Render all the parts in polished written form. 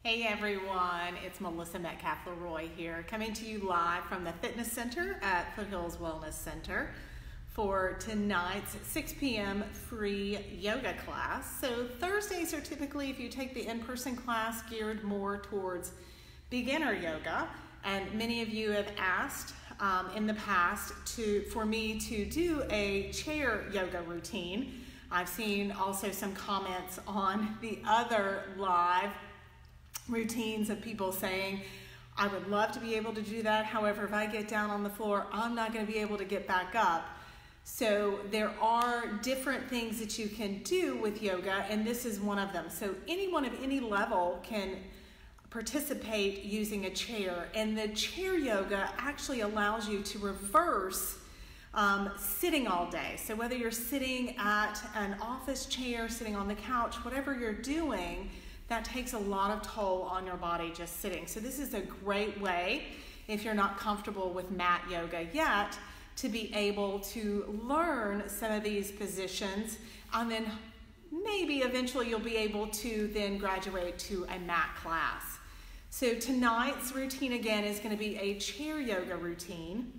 Hey everyone, it's Melissa Metcalf Leroy here, coming to you live from the Fitness Center at Foothills Wellness Center for tonight's 6 p.m. free yoga class. So Thursdays are typically, if you take the in-person class, geared more towards beginner yoga, and many of you have asked in the past for me to do a chair yoga routine. I've seen also some comments on the other live routines of people saying, I would love to be able to do that. However, if I get down on the floor, I'm not going to be able to get back up. So there are different things that you can do with yoga, and this is one of them. So anyone of any level can participate using a chair, and the chair yoga actually allows you to reverse sitting all day. So whether you're sitting at an office chair, sitting on the couch, whatever you're doing, that takes a lot of toll on your body just sitting. So this is a great way, if you're not comfortable with mat yoga yet, to be able to learn some of these positions, and then maybe eventually you'll be able to then graduate to a mat class. So tonight's routine again is going to be a chair yoga routine.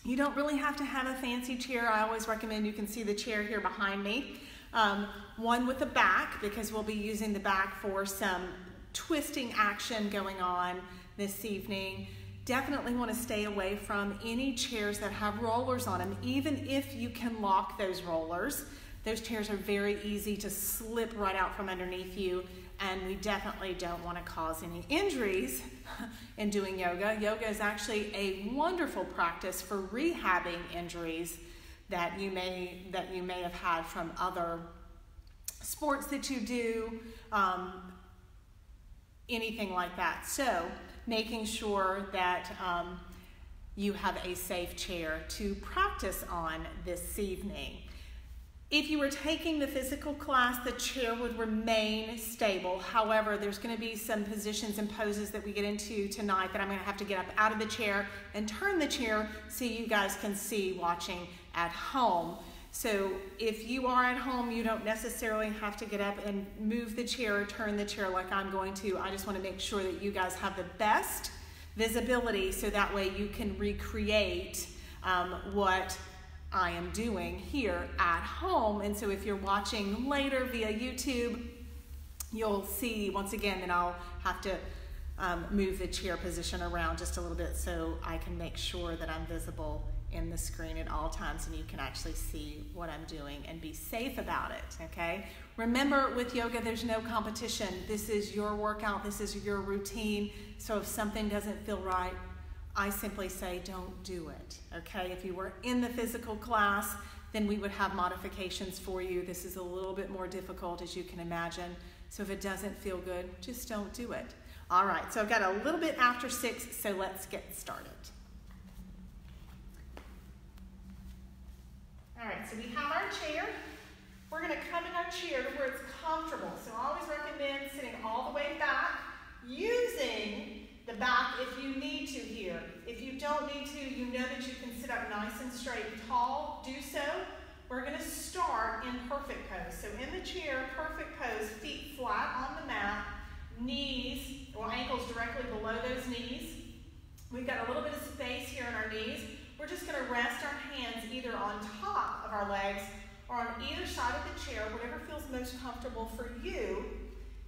You don't really have to have a fancy chair. I always recommend, you can see the chair here behind me. One with a back, because we'll be using the back for some twisting action going on this evening. Definitely want to stay away from any chairs that have rollers on them, even if you can lock those rollers. Those chairs are very easy to slip right out from underneath you, and we definitely don't want to cause any injuries in doing yoga. Yoga is actually a wonderful practice for rehabbing injuries that you may have had from other sports that you do, anything like that. So making sure that you have a safe chair to practice on this evening. If you were taking the physical class, the chair would remain stable. However, there's going to be some positions and poses that we get into tonight that I'm going to have to get up out of the chair and turn the chair so you guys can see watching at home. So if you are at home, you don't necessarily have to get up and move the chair or turn the chair like I'm going to. I just want to make sure that you guys have the best visibility, so that way you can recreate what I am doing here at home. And so if you're watching later via YouTube, you'll see once again that I'll have to move the chair position around just a little bit so I can make sure that I'm visible in the screen at all times and you can actually see what I'm doing and be safe about it, okay? Remember, with yoga, there's no competition. This is your workout, this is your routine. So if something doesn't feel right, I simply say don't do it, okay? If you were in the physical class, then we would have modifications for you. This is a little bit more difficult, as you can imagine. So if it doesn't feel good, just don't do it. All right, so I've got a little bit after 6, so let's get started. All right, so we have our chair. We're gonna come in our chair to where it's comfortable. So I always recommend sitting all the way back, using the back if you need to here. If you don't need to, you know that you can sit up nice and straight and tall. Do so. We're going to start in perfect pose. So in the chair, perfect pose, feet flat on the mat, knees or ankles directly below those knees. We've got a little bit of space here in our knees. We're just going to rest our hands either on top of our legs or on either side of the chair, whatever feels most comfortable for you.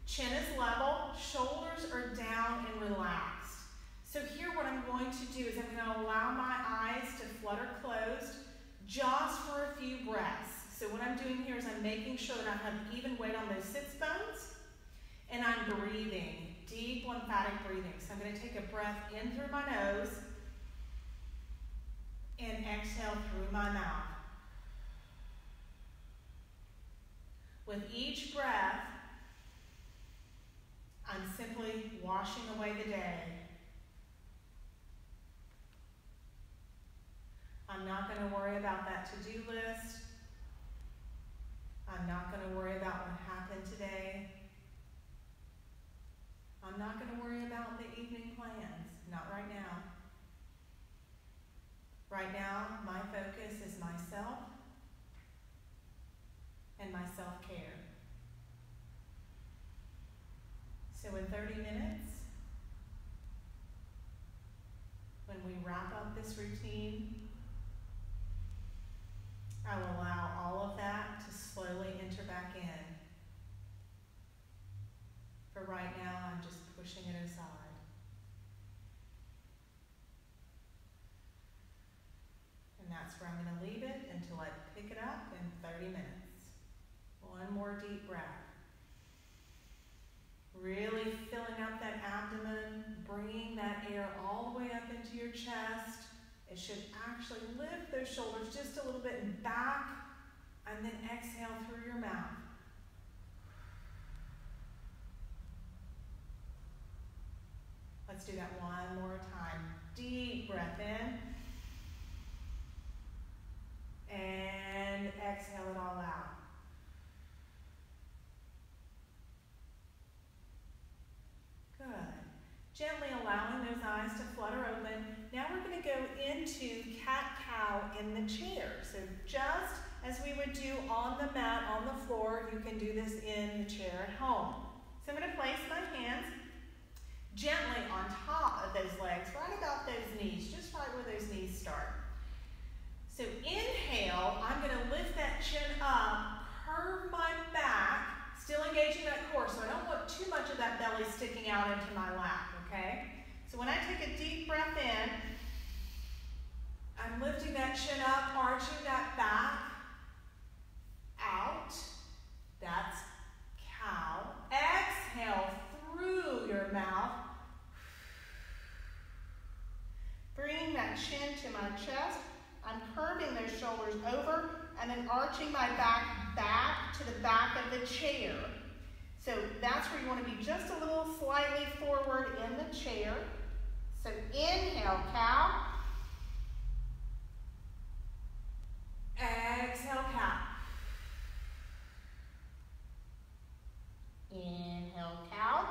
Chin is level, shoulders are down and relaxed. So here what I'm going to do is I'm going to allow my eyes to flutter closed just for a few breaths. So what I'm doing here is I'm making sure that I have even weight on those sits bones, and I'm breathing, deep lymphatic breathing. So I'm going to take a breath in through my nose and exhale through my mouth. With each breath, I'm simply washing away the day. I'm not going to worry about that to-do list. I'm not going to worry about what happened today. I'm not going to worry about the evening plans. Not right now. Right now, my focus is myself and my self-care. So in 30 minutes, when we wrap up this routine, I will allow all of that to slowly enter back in. For right now, I'm just pushing it aside. And that's where I'm going to leave it until I pick it up in 30 minutes. One more deep breath. Really filling up that abdomen, bringing that air all the way up into your chest. It should actually lift those shoulders just a little bit and back, and then exhale through your mouth. Let's do that one more time. Deep breath in. And exhale it all out. Good. Gently allowing those eyes to flutter open. Now we're going to go into cat-cow in the chair. So just as we would do on the mat, on the floor, you can do this in the chair at home. So I'm going to place my hands gently on top of those legs, right about those knees, just right where those knees start. So inhale, I'm going to lift that chin up, curve my back, still engaging that core, so I don't want too much of that belly sticking out into my lap, okay? So when I take a deep breath in, I'm lifting that chin up, arching that back, out. That's cow. Exhale through your mouth. Bringing that chin to my chest. I'm curving those shoulders over and then arching my back to the back of the chair. So that's where you want to be just a little slightly forward in the chair. So inhale, cow. Exhale, cow. Inhale, cow.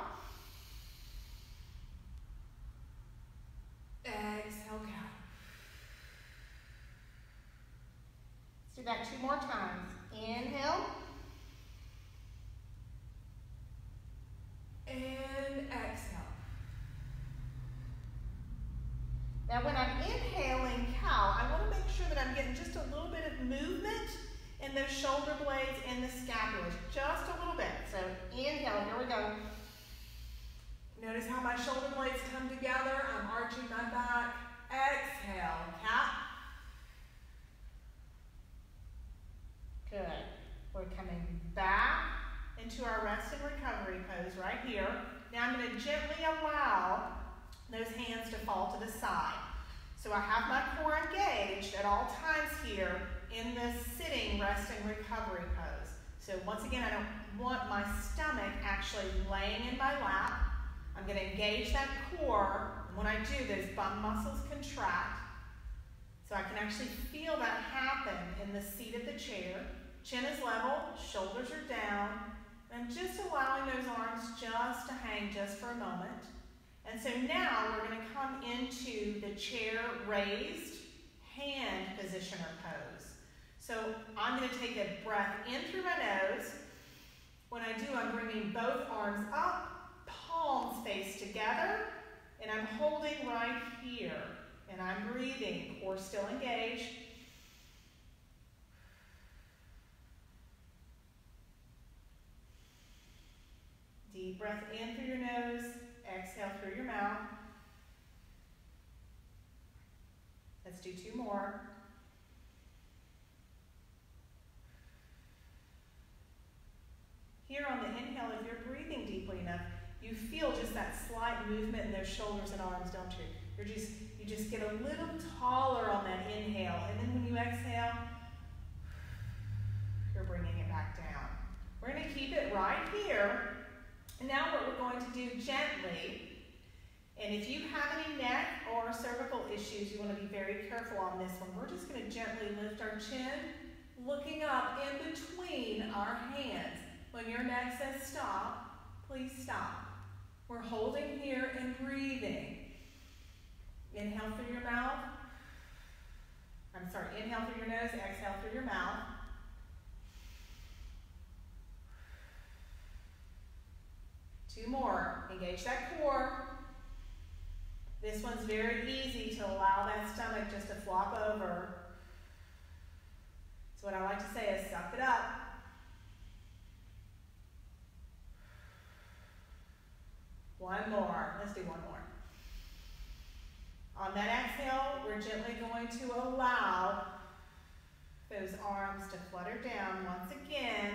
Exhale, cow. Let's do that 2 more times. Inhale. And exhale. Now when I'm inhaling cow, I want to make sure that I'm getting just a little bit of movement in those shoulder blades and the scapula. Just a little bit. So inhale, here we go. Notice how my shoulder blades come together. I'm arching my back. Exhale, cat. Good. We're coming back into our rest and recovery pose right here. Now I'm going to gently allow those hands to fall to the side. So I have my core engaged at all times here in this sitting rest and recovery pose. So once again, I don't want my stomach actually laying in my lap. I'm going to engage that core. And when I do, those bum muscles contract. So I can actually feel that happen in the seat of the chair. Chin is level, shoulders are down. And I'm just allowing those arms just to hang just for a moment. And so now we're going to come into the chair raised hand positioner pose. So I'm going to take a breath in through my nose. When I do, I'm bringing both arms up, palms face together, and I'm holding right here. And I'm breathing, core still engaged. Deep breath in through your nose, exhale through your mouth. Let's do 2 more. Here on the inhale, if you're breathing deeply enough, you feel just that slight movement in those shoulders and arms, don't you? You just get a little taller on that inhale, and then when you exhale, you're bringing it back down. We're going to keep it right here. And now what we're going to do gently, and if you have any neck or cervical issues, you want to be very careful on this one. We're just going to gently lift our chin, looking up in between our hands. When your neck says stop, please stop. We're holding here and breathing. Inhale through your mouth. Inhale through your nose, exhale through your mouth. 2 more. Engage that core. This one's very easy to allow that stomach just to flop over. So what I like to say is suck it up. One more. Let's do one more. On that exhale, we're gently going to allow those arms to flutter down once again,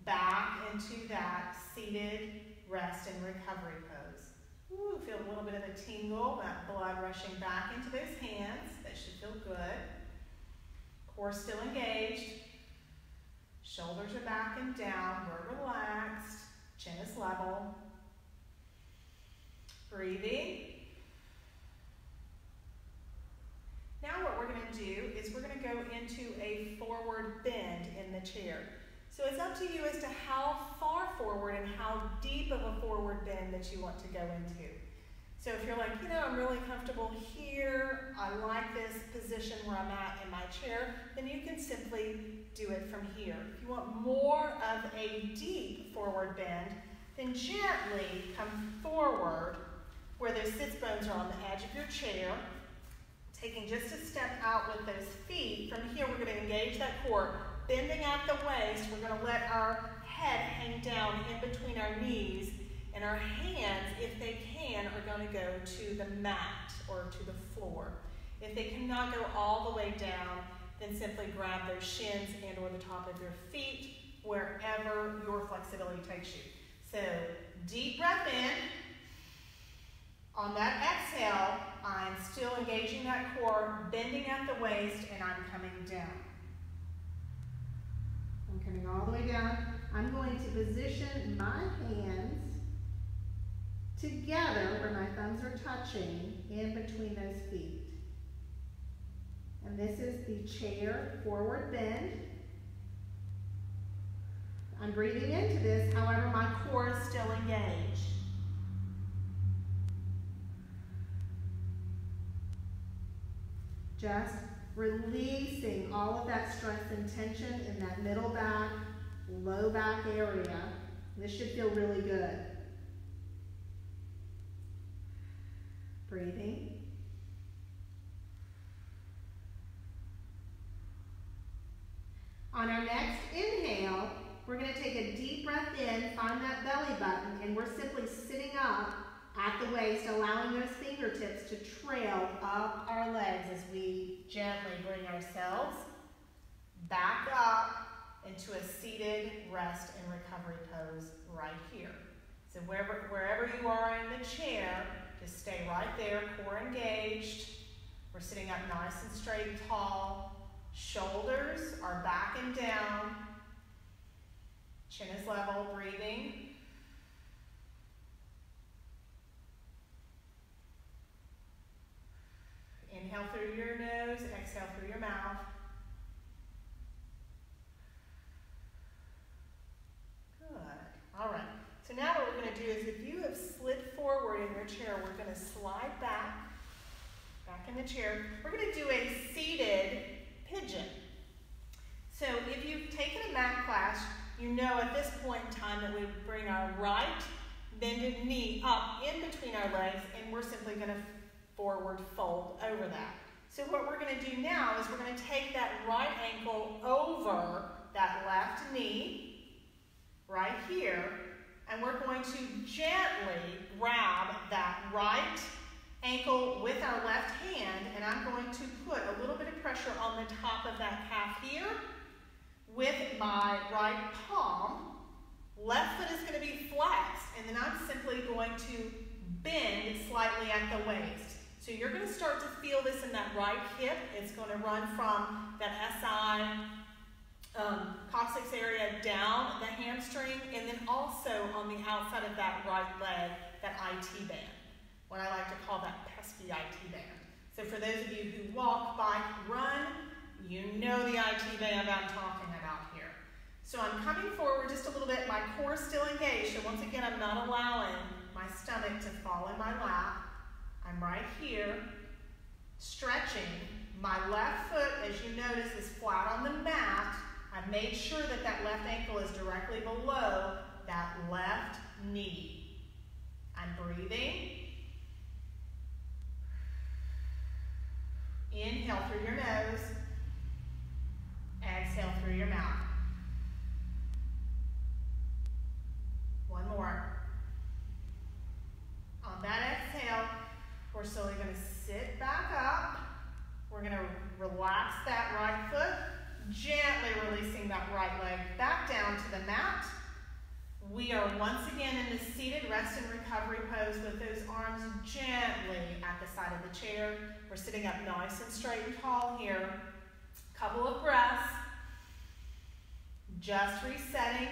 back into that seated rest and recovery pose. Ooh, feel a little bit of a tingle, that blood rushing back into those hands. That should feel good. Core still engaged. Shoulders are back and down. We're relaxed. Chin is level. Breathing. Now what we're going to do is we're going to go into a forward bend in the chair. So it's up to you as to how far forward and how deep of a forward bend that you want to go into. So if you're like, you know, I'm really comfortable here, I like this position where I'm at in my chair, then you can simply do it from here. If you want more of a deep forward bend, then gently come forward where those sits bones are on the edge of your chair, taking just a step out with those feet. From here, we're going to engage that core, bending at the waist. We're going to let our head hang down in between our knees, and our hands, if they can, are going to go to the mat or to the floor. If they cannot go all the way down, then simply grab those shins and or the top of your feet, wherever your flexibility takes you. So, deep breath in. On that exhale, I'm still engaging that core, bending at the waist, and I'm coming down. I'm coming all the way down. I'm going to position my hands together where my thumbs are touching in between those feet. And this is the chair forward bend. I'm breathing into this, however, my core is still engaged. Just releasing all of that stress and tension in that middle back, low back area. This should feel really good. Breathing. On our next inhale, we're going to take a deep breath in, find that belly button, and we're simply sitting up at the waist, allowing those fingertips to trail up our legs as we gently bring ourselves back up into a seated rest and recovery pose right here. So wherever you are in the chair, just stay right there, core engaged. We're sitting up nice and straight and tall. Shoulders are back and down. Chin is level, breathing. Inhale through your nose, exhale through your mouth. Good. All right. So now what we're going to do is if you have slid forward in your chair, we're going to slide back in the chair. We're going to do a seated pigeon. So if you've taken a mat class, you know at this point in time that we bring our right bended knee up in between our legs, and we're simply going to forward fold over that. So what we're going to do now is we're going to take that right ankle over that left knee right here, and we're going to gently grab that right ankle with our left hand, and I'm going to put a little bit of pressure on the top of that calf here with my right palm. Left foot is going to be flexed, and then I'm simply going to bend slightly at the waist. So you're going to start to feel this in that right hip. It's going to run from that SI coccyx area down the hamstring, and then also on the outside of that right leg, that IT band. What I like to call that pesky IT band. So for those of you who walk, bike, run, you know the IT band I'm talking about here. So I'm coming forward just a little bit. My core is still engaged. So once again, I'm not allowing my stomach to fall in my lap. I'm right here, stretching. My left foot, as you notice, is flat on the mat. I've made sure that that left ankle is directly below that left knee. I'm breathing. Inhale through your nose. Exhale through your mouth. One more. On that exhale, we're slowly going to sit back up. We're going to relax that right foot, gently releasing that right leg back down to the mat. We are once again in the seated rest and recovery pose with those arms gently at the side of the chair. We're sitting up nice and straight and tall here. Couple of breaths. Just resetting.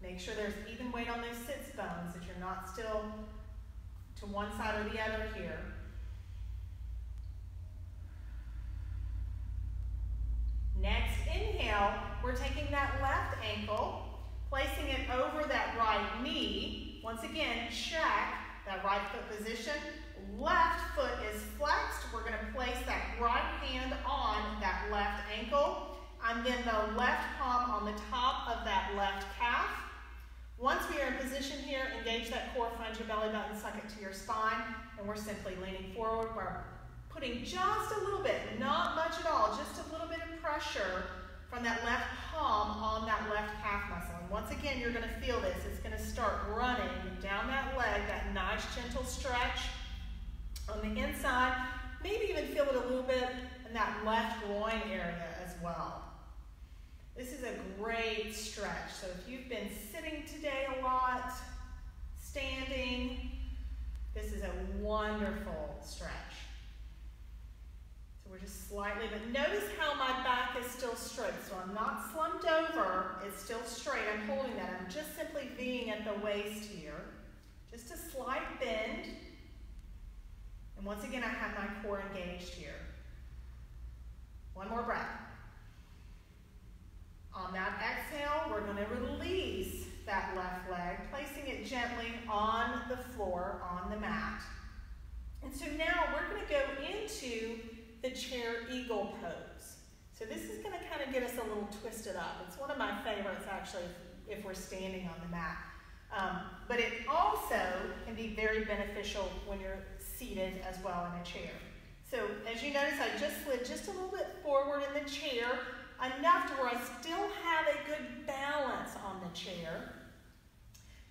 Make sure there's even weight on those sits bones, that you're not still to one side or the other here. Next inhale, we're taking that left ankle, placing it over that right knee. Once again, check that right foot position. Left foot is flexed. We're going to place that right hand on that left ankle, and then the left palm on the top of that left calf. Once we are in position here, engage that core, find your belly button, suck it to your spine, and we're simply leaning forward. We're putting just a little bit, not much at all, just a little bit of pressure from that left palm on that left calf muscle. And once again, you're going to feel this. It's going to start running down that leg, that nice gentle stretch on the inside. Maybe even feel it a little bit in that left groin area as well. This is a great stretch. So if you've been sitting today a lot, standing, this is a wonderful stretch. So we're just slightly, but notice how my back is still straight. So I'm not slumped over, it's still straight. I'm holding that. I'm just simply V'ing at the waist here. Just a slight bend. And once again, I have my core engaged here. One more breath. On that exhale, we're going to release that left leg, placing it gently on the floor, on the mat. And so now we're going to go into the chair eagle pose. So this is going to kind of get us a little twisted up. It's one of my favorites, actually, if we're standing on the mat. But it also can be very beneficial when you're seated as well in a chair. So as you notice, I just slid just a little bit forward in the chair, enough to where I still have a good balance on the chair.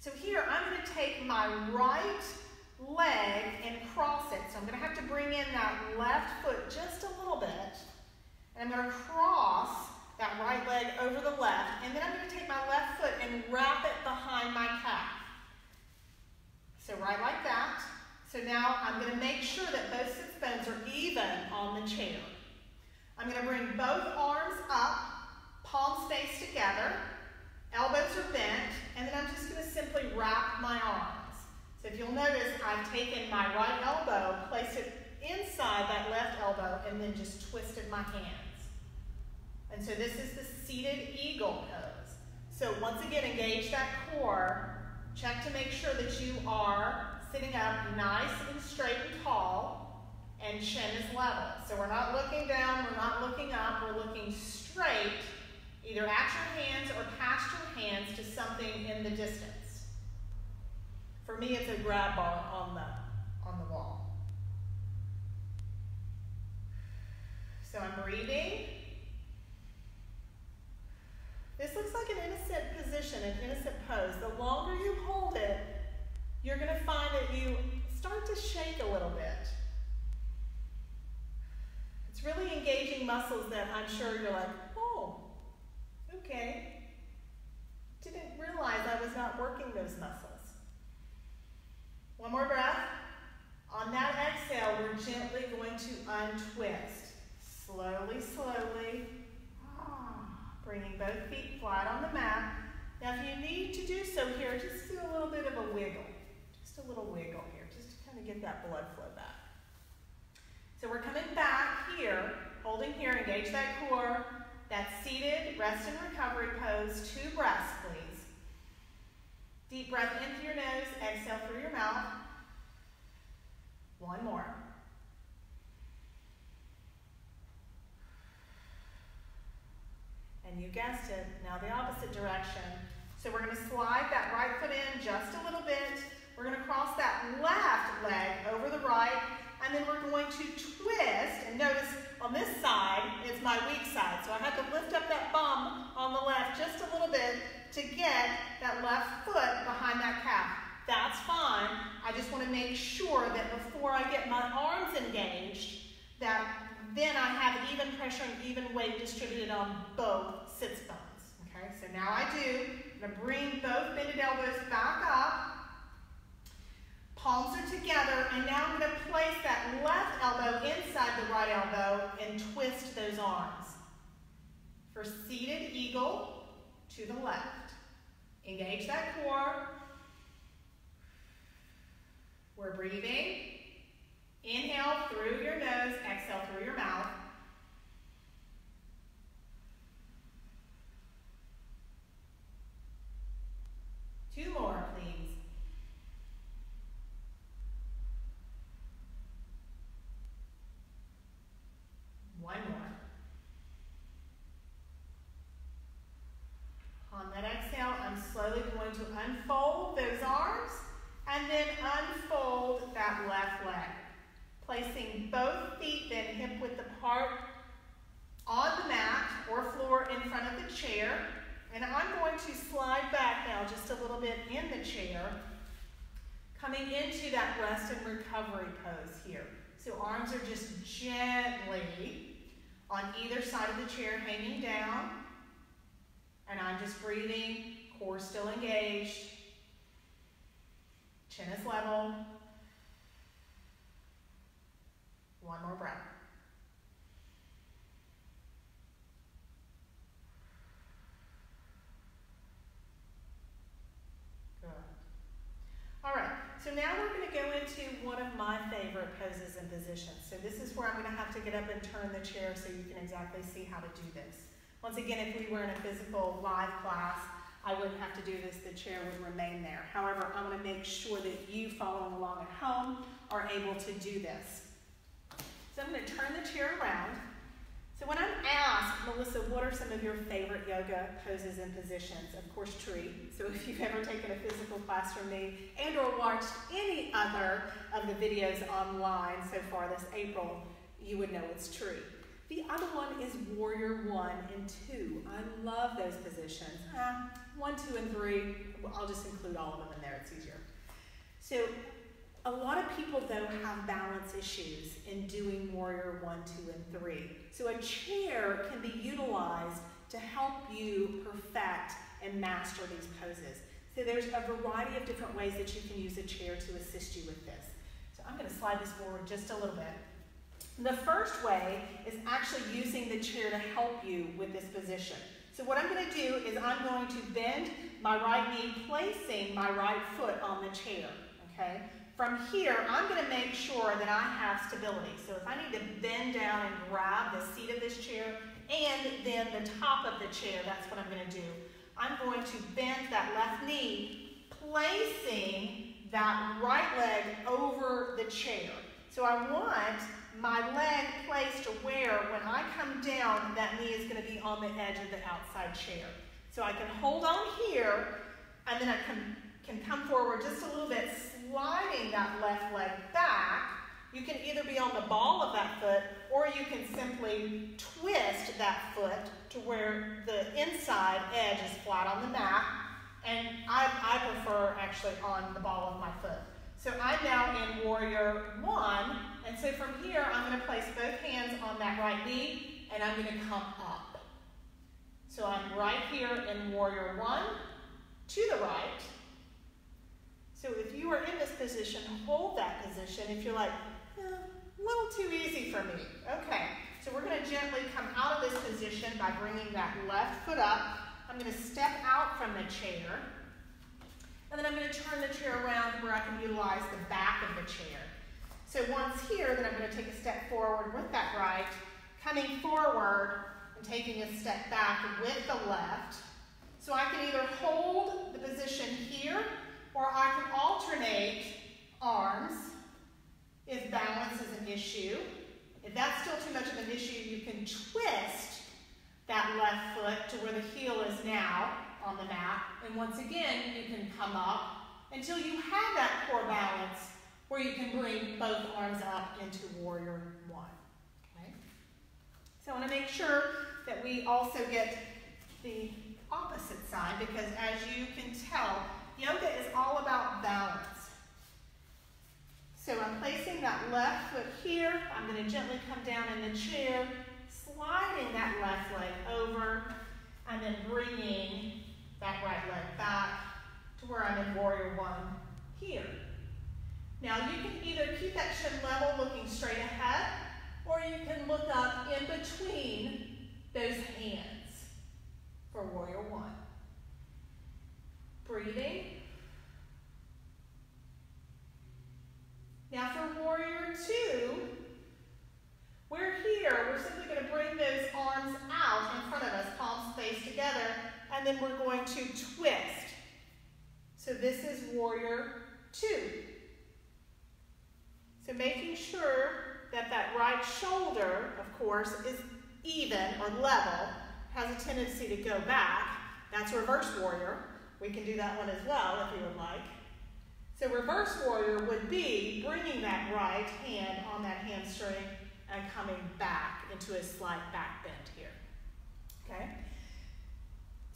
So here, I'm going to take my right leg and cross it. So I'm going to have to bring in that left foot just a little bit. And I'm going to cross that right leg over the left. And then I'm going to take my left foot and wrap it behind my calf. So right like that. So now I'm going to make sure that both sits bones are even on the chair. I'm going to bring both arms up, palms face together, elbows are bent, and then I'm just going to simply wrap my arms. So if you'll notice, I've taken my right elbow, placed it inside that left elbow, and then just twisted my hands. And so this is the seated eagle pose. So once again, engage that core. Check to make sure that you are sitting up nice and straight and tall. And chin is level. So we're not looking down, we're not looking up, we're looking straight, either at your hands or past your hands to something in the distance. For me, it's a grab bar on the wall. So I'm breathing. This looks like an innocent position, an innocent pose. The longer you hold it, you're going to find that you start to shake a little bit. It's really engaging muscles that I'm sure you're like, oh, okay. Didn't realize I was not working those muscles. One more breath. On that exhale, we're gently going to untwist. Slowly, slowly. Bringing both feet flat on the mat. Now if you need to do so here, just do a little bit of a wiggle. Just a little wiggle here, just to kind of get that blood flow back. So we're coming back here, holding here, engage that core, that seated rest and recovery pose. 2 breaths, please. Deep breath in through your nose, exhale through your mouth. One more. And you guessed it, now the opposite direction. So we're going to slide that right foot in just a little bit. We're going to cross that left leg over the right, and then we're going to twist. And notice on this side, it's my weak side. So I have to lift up that bum on the left just a little bit to get that left foot behind that calf. That's fine. I just want to make sure that before I get my arms engaged, that then I have even pressure and even weight distributed on both sits bones. Okay, so now I do. I'm going to bring both bended elbows back up. Palms are together, and now I'm going to place that left elbow inside the right elbow and twist those arms. For seated eagle to the left. Engage that core. We're breathing. Inhale through your nose, exhale through your mouth. Two more, please. One more. On that exhale, I'm slowly going to unfold those arms and then unfold that left leg. Placing both feet then hip width apart on the mat or floor in front of the chair. And I'm going to slide back now just a little bit in the chair, coming into that rest and recovery pose here. So arms are just gently on either side of the chair hanging down. And I'm just breathing, core still engaged, chin is level. One more breath. Good. All right, so now we're going to go into one of my favorite poses and positions. So this is where I'm going to have to get up and turn the chair so you can exactly see how to do this. Once again, if we were in a physical live class, I wouldn't have to do this, the chair would remain there. However, I want to make sure that you following along at home are able to do this. So I'm going to turn the chair around. So when I'm asked, Melissa, what are some of your favorite yoga poses and positions? Of course, tree. So if you've ever taken a physical class from me and or watched any other of the videos online so far this April, you would know it's tree. The other one is warrior 1 and 2. I love those positions. 1, 2, and 3, I'll just include all of them in there, it's easier. So a lot of people, though, have balance issues in doing warrior 1, 2, and 3. So a chair can be utilized to help you perfect and master these poses. So there's a variety of different ways that you can use a chair to assist you with this. So I'm going to slide this forward just a little bit. The first way is actually using the chair to help you with this position. So what I'm going to do is I'm going to bend my right knee, placing my right foot on the chair, okay? From here, I'm going to make sure that I have stability. So if I need to bend down and grab the seat of this chair and then the top of the chair, that's what I'm going to do. I'm going to bend that left knee, placing that right leg over the chair. So I want my leg placed to where when I come down, that knee is going to be on the edge of the outside chair. So I can hold on here, and then I can come forward just a little bit, sliding that left leg back. You can either be on the ball of that foot, or you can simply twist that foot to where the inside edge is flat on the mat, and I prefer actually on the ball of my foot. So I'm now in warrior 1, and so from here I'm going to place both hands on that right knee, and I'm going to come up. So I'm right here in warrior 1, to the right. So if you are in this position, hold that position. If you're like, a little too easy for me. Okay, so we're going to gently come out of this position by bringing that left foot up. I'm going to step out from the chair. And then I'm going to turn the chair around where I can utilize the back of the chair. So once here, then I'm going to take a step forward with that right, coming forward and taking a step back with the left. So I can either hold the position here, or I can alternate arms if balance is an issue. If that's still too much of an issue, you can twist that left foot to where the heel is now, on the mat. And once again, you can come up until you have that core balance where you can bring both arms up into warrior one. Okay? So I want to make sure that we also get the opposite side, because as you can tell, yoga is all about balance. So I'm placing that left foot here. I'm going to gently come down in the chair, sliding that left leg over, and then bringing that right leg back to where I'm in warrior one here. Now you can either keep that chin level looking straight ahead, or you can look up in between those hands for warrior one. Breathing. Now for warrior two, we're here. We're simply going to bring those arms out in front of us, palms faced together, and then we're going to twist. So this is warrior two. So making sure that that right shoulder, of course, is even or level, has a tendency to go back. That's reverse warrior. We can do that one as well if you would like. So reverse warrior would be bringing that right hand on that hamstring and coming back into a slight back bend here. Okay?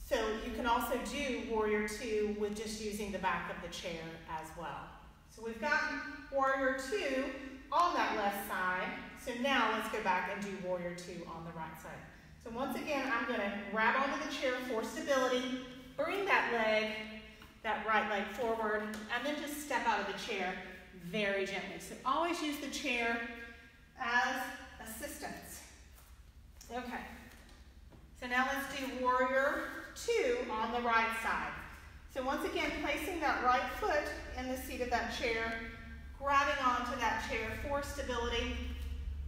So you can also do warrior two with just using the back of the chair as well. So we've got warrior two on that left side. So now let's go back and do warrior two on the right side. So once again, I'm going to grab onto the chair for stability, bring that leg, that right leg forward, and then just step out of the chair very gently. So always use the chair as assistance. Okay. So now let's do warrior two on the right side. So once again, placing that right foot in the seat of that chair, grabbing onto that chair for stability,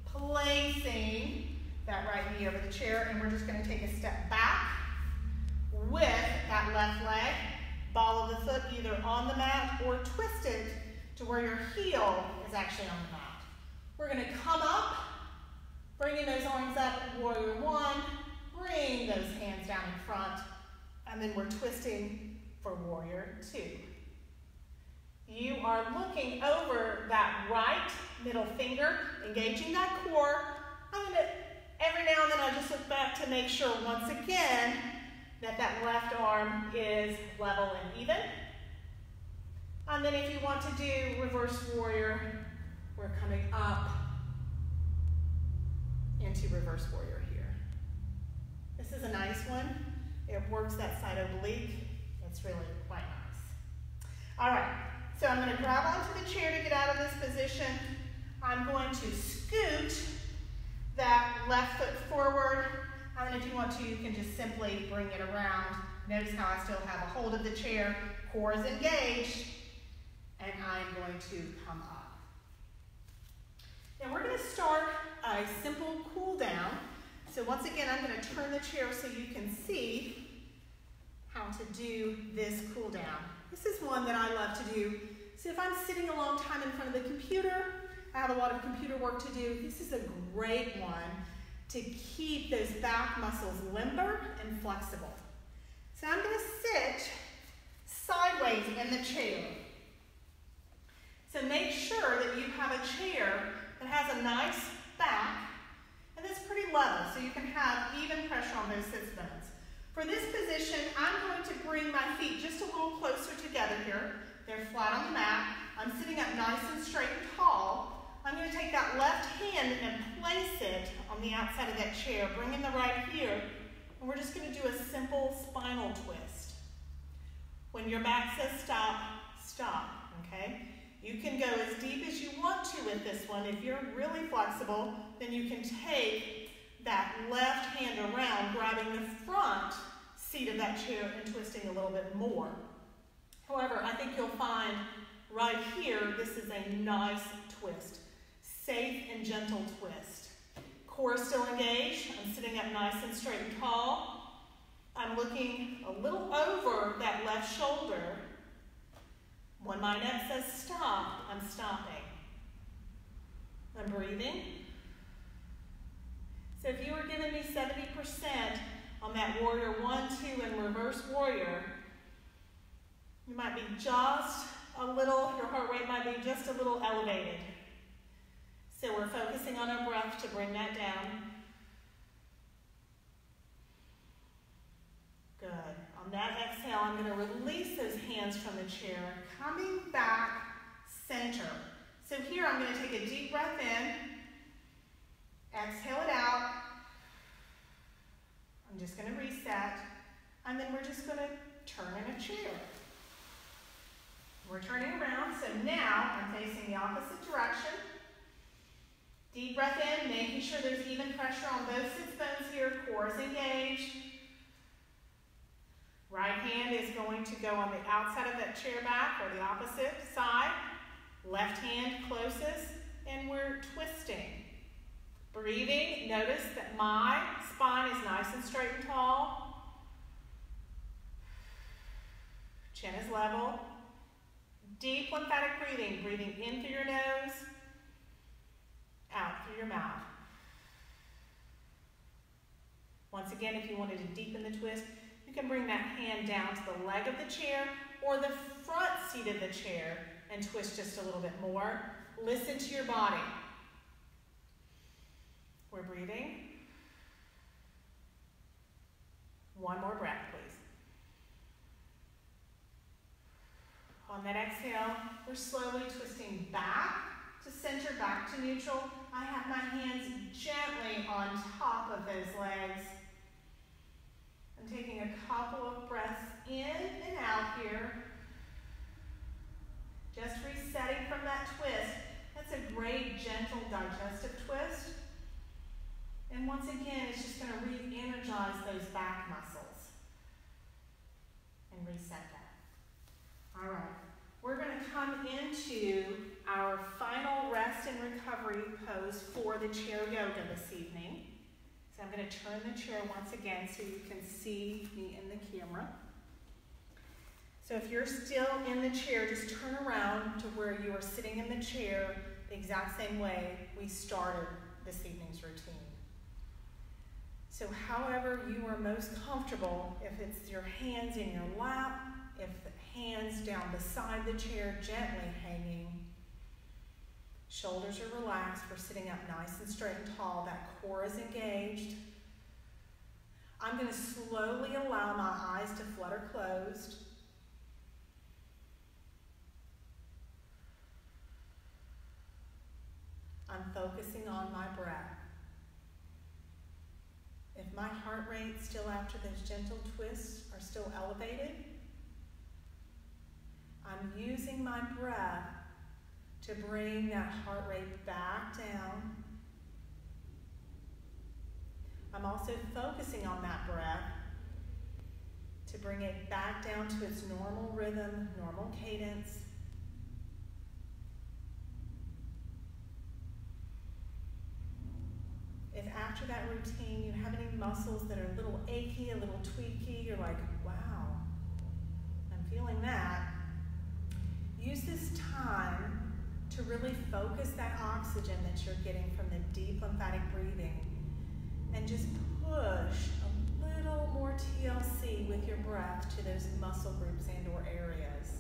placing that right knee over the chair, and we're just going to take a step back with that left leg, ball of the foot either on the mat or twisted to where your heel is actually on the mat. We're going to come up, bringing those arms up, warrior one, bring those hands down in front, and then we're twisting for warrior two. You are looking over that right middle finger, engaging that core. I'm going to, every now and then I just look back to make sure once again that that left arm is level and even. And then if you want to do reverse warrior, we're coming up into reverse warrior here. This is a nice one. It works that side oblique. It's really quite nice. All right, so I'm going to grab onto the chair to get out of this position. I'm going to scoot that left foot forward. And then if you want to, you can just simply bring it around. Notice how I still have a hold of the chair. Core is engaged. And I'm going to come up. Now we're going to start a simple cool down. So once again, I'm going to turn the chair so you can see how to do this cool down. This is one that I love to do. So if I'm sitting a long time in front of the computer, I have a lot of computer work to do, this is a great one to keep those back muscles limber and flexible. So I'm going to sit sideways in the chair. So make sure that you have a chair that has a nice back and that's pretty level so you can have even pressure on those sits bones. For this position, I'm going to bring my feet just a little closer together here. They're flat on the mat. I'm sitting up nice and straight and tall. I'm going to take that left hand and place it on the outside of that chair, bringing the right here, and we're just going to do a simple spinal twist. When your back says stop, stop, okay? You can go as deep as you want to with this one. If you're really flexible, then you can take that left hand around, grabbing the front seat of that chair and twisting a little bit more. However, I think you'll find right here, this is a nice twist. Safe and gentle twist. Core still engaged. I'm sitting up nice and straight and tall. I'm looking a little over that left shoulder. When my neck says stop, I'm stopping. I'm breathing. So if you were giving me 70%, on that warrior 1, 2, and reverse warrior, you might be just a little, your heart rate might be just a little elevated. So we're focusing on our breath to bring that down. Good. On that exhale, I'm going to release those hands from the chair, coming back center. So here I'm going to take a deep breath in, exhale it out. I'm just going to reset, and then we're just going to turn in a chair. We're turning around, so now I'm facing the opposite direction. Deep breath in, making sure there's even pressure on both sits bones here, core is engaged. Right hand is going to go on the outside of that chair back or the opposite side. Left hand closest, and we're twisting. Breathing, notice that my spine is nice and straight and tall. Chin is level. Deep lymphatic breathing, breathing in through your nose, out through your mouth. Once again, if you wanted to deepen the twist, you can bring that hand down to the leg of the chair or the front seat of the chair and twist just a little bit more. Listen to your body. We're breathing. One more breath, please. On that exhale, we're slowly twisting back to center, back to neutral. I have my hands gently on top of those legs. I'm taking a couple of breaths in and out here. Just resetting from that twist. That's a great, gentle, digestive twist. And once again, it's just going to re-energize those back muscles. And reset that. All right. We're going to come into our final rest and recovery pose for the chair yoga this evening. So I'm going to turn the chair once again so you can see me in the camera. So if you're still in the chair, just turn around to where you are sitting in the chair the exact same way we started this evening's routine. So however you are most comfortable, if it's your hands in your lap, if the hands down beside the chair, gently hanging, shoulders are relaxed, we're sitting up nice and straight and tall, that core is engaged. I'm going to slowly allow my eyes to flutter closed. I'm focusing on my breath. If my heart rate still after those gentle twists are still elevated, I'm using my breath to bring that heart rate back down. I'm also focusing on that breath to bring it back down to its normal rhythm, normal cadence. If after that routine you have any muscles that are a little achy, a little tweaky, you're like, wow, I'm feeling that. Use this time to really focus that oxygen that you're getting from the deep lymphatic breathing and just push a little more TLC with your breath to those muscle groups and or areas.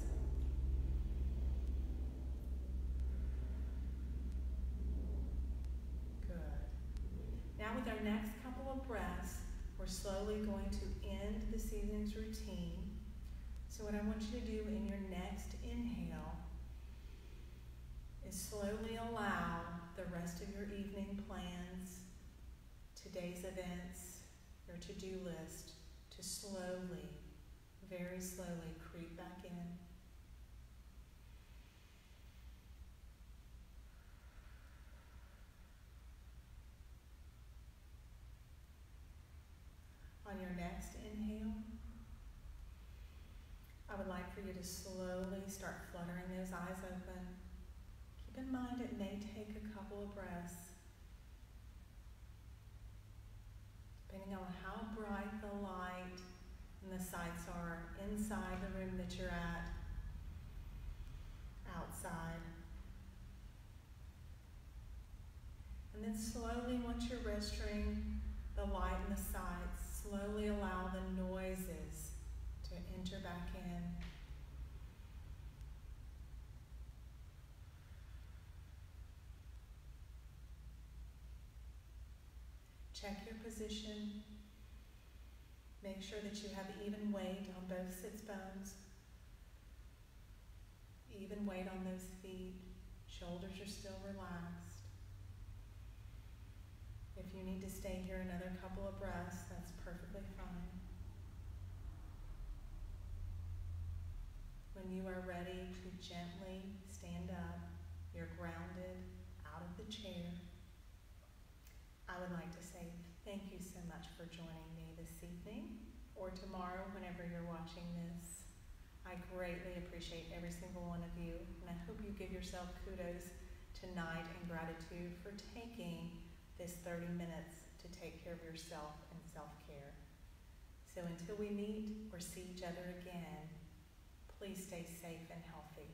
Now with our next couple of breaths, we're slowly going to end this evening's routine. So what I want you to do in your next inhale is slowly allow the rest of your evening plans, today's events, your to-do list, to slowly, very slowly creep back in. On your next inhale, I would like for you to slowly start fluttering those eyes open. Keep in mind it may take a couple of breaths, depending on how bright the light and the sights are inside the room that you're at, outside. And then slowly, once you're registering the light and the sights, Slowly allow the noises to enter back in. Check your position. Make sure that you have even weight on both sits bones. Even weight on those feet. Shoulders are still relaxed. If you need to stay here another couple of breaths, that's perfectly fine. When you are ready to gently stand up, you're grounded out of the chair. I would like to say thank you so much for joining me this evening or tomorrow whenever you're watching this. I greatly appreciate every single one of you, and I hope you give yourself kudos tonight and gratitude for taking this 30 minutes to take care of yourself and self-care. So until we meet or see each other again, please stay safe and healthy.